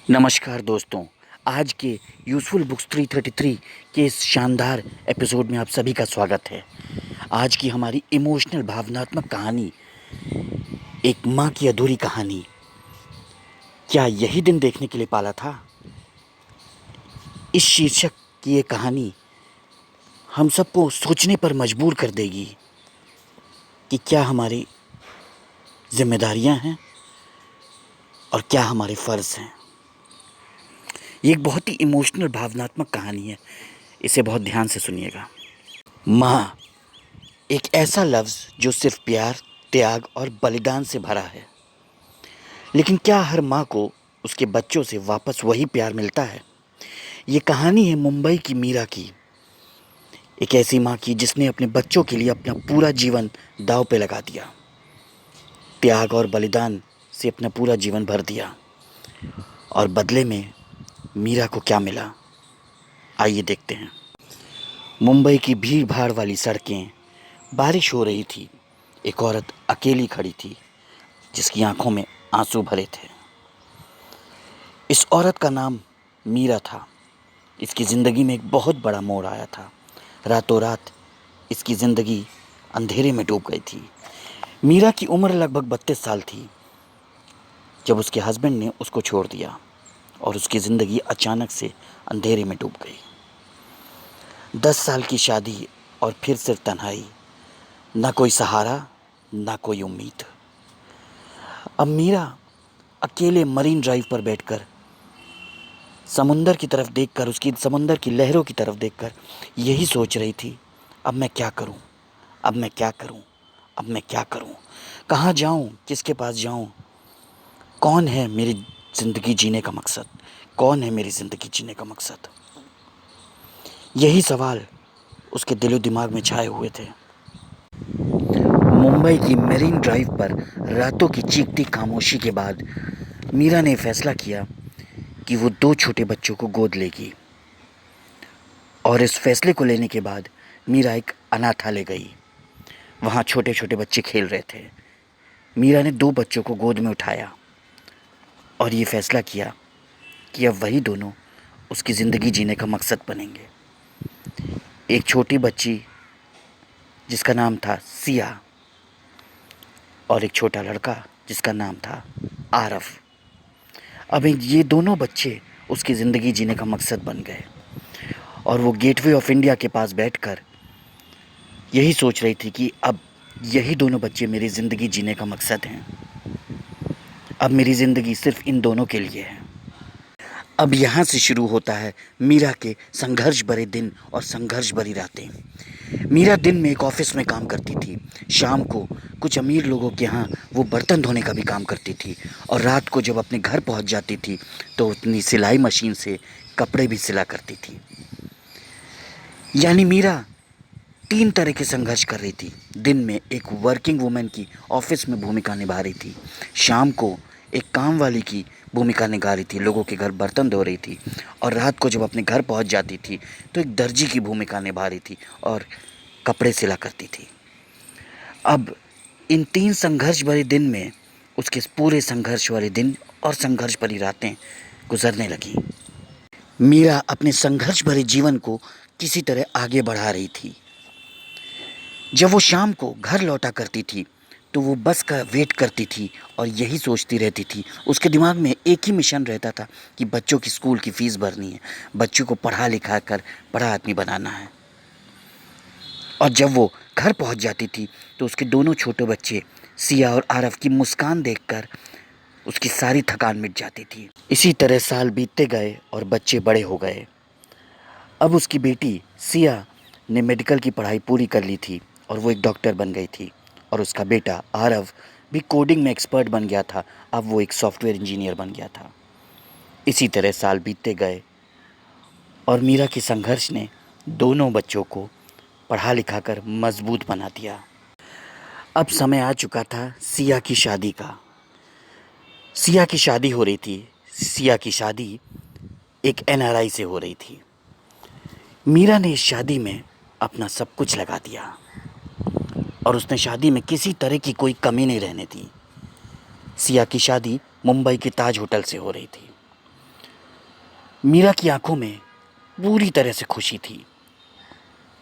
नमस्कार दोस्तों। आज के यूज़फुल बुक्स 333 के इस शानदार एपिसोड में आप सभी का स्वागत है। आज की हमारी इमोशनल भावनात्मक कहानी, एक माँ की अधूरी कहानी। क्या यही दिन देखने के लिए पाला था? इस शीर्षक की ये कहानी हम सबको सोचने पर मजबूर कर देगी कि क्या हमारी जिम्मेदारियां हैं और क्या हमारे फ़र्ज़ हैं। ये एक बहुत ही इमोशनल भावनात्मक कहानी है, इसे बहुत ध्यान से सुनिएगा। माँ एक ऐसा लफ्ज़ जो सिर्फ प्यार, त्याग और बलिदान से भरा है। लेकिन क्या हर माँ को उसके बच्चों से वापस वही प्यार मिलता है? ये कहानी है मुंबई की मीरा की, एक ऐसी माँ की जिसने अपने बच्चों के लिए अपना पूरा जीवन दांव पे लगा दिया, त्याग और बलिदान से अपना पूरा जीवन भर दिया। और बदले में मीरा को क्या मिला, आइए देखते हैं। मुंबई की भीड़ भाड़ वाली सड़कें, बारिश हो रही थी। एक औरत अकेली खड़ी थी जिसकी आंखों में आंसू भरे थे। इस औरत का नाम मीरा था। इसकी ज़िंदगी में एक बहुत बड़ा मोड़ आया था। रातों रात इसकी ज़िंदगी अंधेरे में डूब गई थी। मीरा की उम्र लगभग 32 साल थी जब उसके हस्बैंड ने उसको छोड़ दिया और उसकी ज़िंदगी अचानक से अंधेरे में डूब गई। 10 साल की शादी और फिर सिर्फ तन्हाई, ना कोई सहारा, ना कोई उम्मीद। अब मीरा अकेले मरीन ड्राइव पर बैठकर समुंदर की तरफ देखकर, उसकी समुंदर की लहरों की तरफ देखकर यही सोच रही थी, अब मैं क्या करूं, अब मैं क्या करूं, अब मैं क्या करूं, कहाँ जाऊं, किसके पास जाऊं, कौन है मेरी ज़िंदगी जीने का मकसद, कौन है मेरी ज़िंदगी जीने का मकसद। यही सवाल उसके दिलो दिमाग में छाए हुए थे। मुंबई की मेरीन ड्राइव पर रातों की चीखती खामोशी के बाद मीरा ने फैसला किया कि वो 2 छोटे बच्चों को गोद लेगी। और इस फैसले को लेने के बाद मीरा एक अनाथालय गई। वहाँ छोटे छोटे बच्चे खेल रहे थे। मीरा ने 2 बच्चों को गोद में उठाया और ये फैसला किया कि अब वही दोनों उसकी ज़िंदगी जीने का मकसद बनेंगे। एक छोटी बच्ची जिसका नाम था सिया और एक छोटा लड़का जिसका नाम था आरव। अब ये दोनों बच्चे उसकी ज़िंदगी जीने का मकसद बन गए और वो गेटवे ऑफ इंडिया के पास बैठकर यही सोच रही थी कि अब यही दोनों बच्चे मेरी ज़िंदगी जीने का मकसद हैं। अब मेरी ज़िंदगी सिर्फ इन दोनों के लिए है। अब यहाँ से शुरू होता है मीरा के संघर्ष भरे दिन और संघर्ष भरी रातें। मीरा दिन में एक ऑफिस में काम करती थी। शाम को कुछ अमीर लोगों के यहाँ वो बर्तन धोने का भी काम करती थी और रात को जब अपने घर पहुँच जाती थी तो अपनी सिलाई मशीन से कपड़े भी सिला करती थी। यानी मीरा 3 तरह के संघर्ष कर रही थी। दिन में एक वर्किंग वुमेन की ऑफिस में भूमिका निभा रही थी, शाम को एक काम वाली की भूमिका निभा रही थी, लोगों के घर बर्तन धो रही थी, और रात को जब अपने घर पहुंच जाती थी तो एक दर्जी की भूमिका निभा रही थी और कपड़े सिला करती थी। अब इन 3 संघर्ष भरे दिन में उसके पूरे संघर्ष वाले दिन और संघर्ष भरी रातें गुजरने लगीं। मीरा अपने संघर्ष भरे जीवन को किसी तरह आगे बढ़ा रही थी। जब वो शाम को घर लौटा करती थी तो वो बस का वेट करती थी और यही सोचती रहती थी। उसके दिमाग में एक ही मिशन रहता था कि बच्चों की स्कूल की फ़ीस भरनी है, बच्चों को पढ़ा लिखा कर बड़ा आदमी बनाना है। और जब वो घर पहुंच जाती थी तो उसके दोनों छोटे बच्चे सिया और आरव की मुस्कान देखकर उसकी सारी थकान मिट जाती थी। इसी तरह साल बीतते गए और बच्चे बड़े हो गए। अब उसकी बेटी सिया ने मेडिकल की पढ़ाई पूरी कर ली थी और वो एक डॉक्टर बन गई थी, और उसका बेटा आरव भी कोडिंग में एक्सपर्ट बन गया था। अब वो एक सॉफ्टवेयर इंजीनियर बन गया था। इसी तरह साल बीतते गए और मीरा के संघर्ष ने दोनों बच्चों को पढ़ा लिखा कर मजबूत बना दिया। अब समय आ चुका था सिया की शादी का। सिया की शादी हो रही थी। सिया की शादी एक एनआरआई से हो रही थी। मीरा ने इस शादी में अपना सब कुछ लगा दिया और उसने शादी में किसी तरह की कोई कमी नहीं रहने दी। सिया की शादी मुंबई के ताज होटल से हो रही थी। मीरा की आंखों में पूरी तरह से खुशी थी।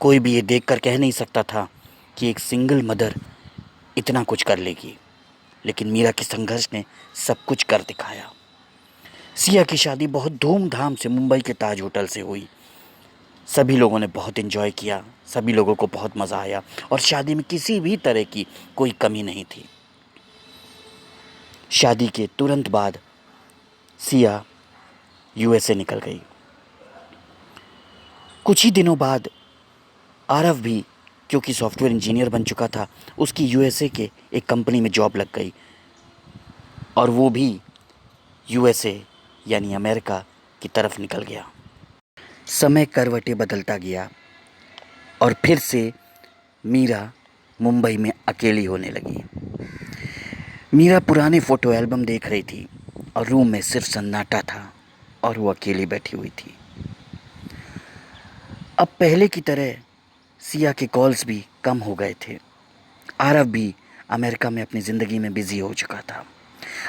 कोई भी ये देखकर कह नहीं सकता था कि एक सिंगल मदर इतना कुछ कर लेगी, लेकिन मीरा के संघर्ष ने सब कुछ कर दिखाया। सिया की शादी बहुत धूमधाम से मुंबई के ताज होटल से हुई। सभी लोगों ने बहुत एंजॉय किया, सभी लोगों को बहुत मज़ा आया और शादी में किसी भी तरह की कोई कमी नहीं थी। शादी के तुरंत बाद सिया यूएसए निकल गई। कुछ ही दिनों बाद आरव भी, क्योंकि सॉफ्टवेयर इंजीनियर बन चुका था, उसकी यूएसए के एक कंपनी में जॉब लग गई और वो भी यूएसए यानी अमेरिका की तरफ निकल गया। समय करवटें बदलता गया और फिर से मीरा मुंबई में अकेली होने लगी। मीरा पुराने फ़ोटो एल्बम देख रही थी और रूम में सिर्फ सन्नाटा था और वो अकेली बैठी हुई थी। अब पहले की तरह सिया के कॉल्स भी कम हो गए थे। आरव भी अमेरिका में अपनी ज़िंदगी में बिज़ी हो चुका था।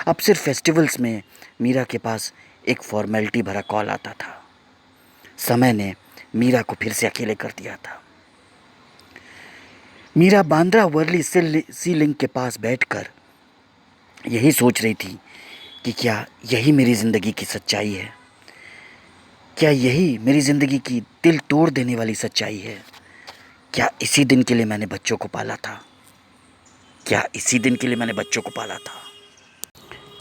अब सिर्फ फेस्टिवल्स में मीरा के पास एक फॉर्मेलिटी भरा कॉल आता था। समय ने मीरा को फिर से अकेले कर दिया था। मीरा बांद्रा वर्ली सी लिंक के पास बैठकर यही सोच रही थी कि क्या यही मेरी ज़िंदगी की सच्चाई है? क्या यही मेरी ज़िंदगी की दिल तोड़ देने वाली सच्चाई है? क्या इसी दिन के लिए मैंने बच्चों को पाला था? क्या इसी दिन के लिए मैंने बच्चों को पाला था?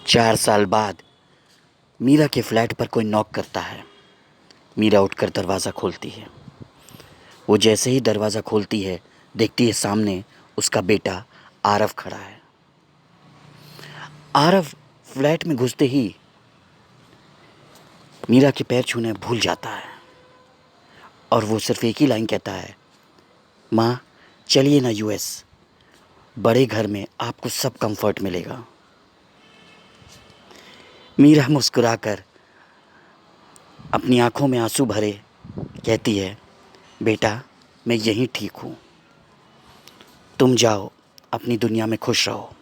4 साल बाद मीरा के फ्लैट पर कोई नॉक करता है। मीरा उठकर दरवाज़ा खोलती है। वो जैसे ही दरवाज़ा खोलती है, देखती है सामने उसका बेटा आरव खड़ा है। आरव फ्लैट में घुसते ही मीरा के पैर छूने भूल जाता है और वो सिर्फ एक ही लाइन कहता है, माँ चलिए ना यूएस, बड़े घर में आपको सब कंफर्ट मिलेगा। मीरा मुस्कुराकर अपनी आंखों में आंसू भरे कहती है, बेटा मैं यहीं ठीक हूँ, तुम जाओ अपनी दुनिया में खुश रहो,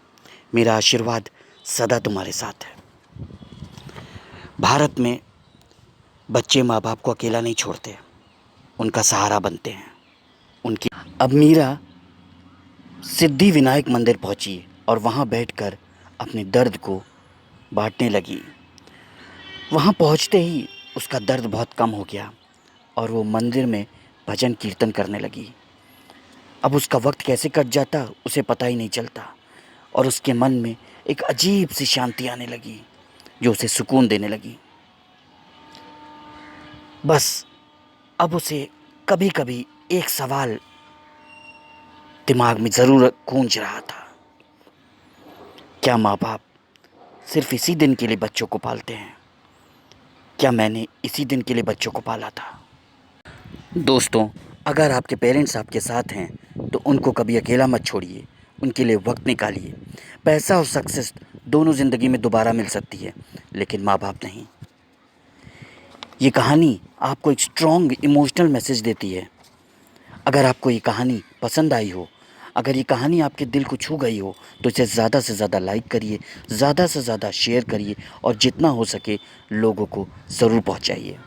मेरा आशीर्वाद सदा तुम्हारे साथ है। भारत में बच्चे माँ बाप को अकेला नहीं छोड़ते, उनका सहारा बनते हैं। उनकी अब मीरा सिद्धि विनायक मंदिर पहुंची और वहां बैठकर अपने दर्द को बांटने लगी। वहां पहुंचते ही उसका दर्द बहुत कम हो गया और वो मंदिर में भजन कीर्तन करने लगी। अब उसका वक्त कैसे कट जाता उसे पता ही नहीं चलता और उसके मन में एक अजीब सी शांति आने लगी जो उसे सुकून देने लगी। बस अब उसे कभी कभी एक सवाल दिमाग में ज़रूर गूंज रहा था, क्या माँ बाप सिर्फ इसी दिन के लिए बच्चों को पालते हैं? क्या मैंने इसी दिन के लिए बच्चों को पाला था? दोस्तों, अगर आपके पेरेंट्स आपके साथ हैं तो उनको कभी अकेला मत छोड़िए, उनके लिए वक्त निकालिए। पैसा और सक्सेस दोनों ज़िंदगी में दोबारा मिल सकती है, लेकिन माँ बाप नहीं। ये कहानी आपको एक स्ट्रॉन्ग इमोशनल मैसेज देती है। अगर आपको ये कहानी पसंद आई हो, अगर ये कहानी आपके दिल को छू गई हो, तो इसे ज़्यादा से ज़्यादा लाइक करिए, ज़्यादा से ज़्यादा शेयर करिए और जितना हो सके लोगों को ज़रूर पहुंचाइए।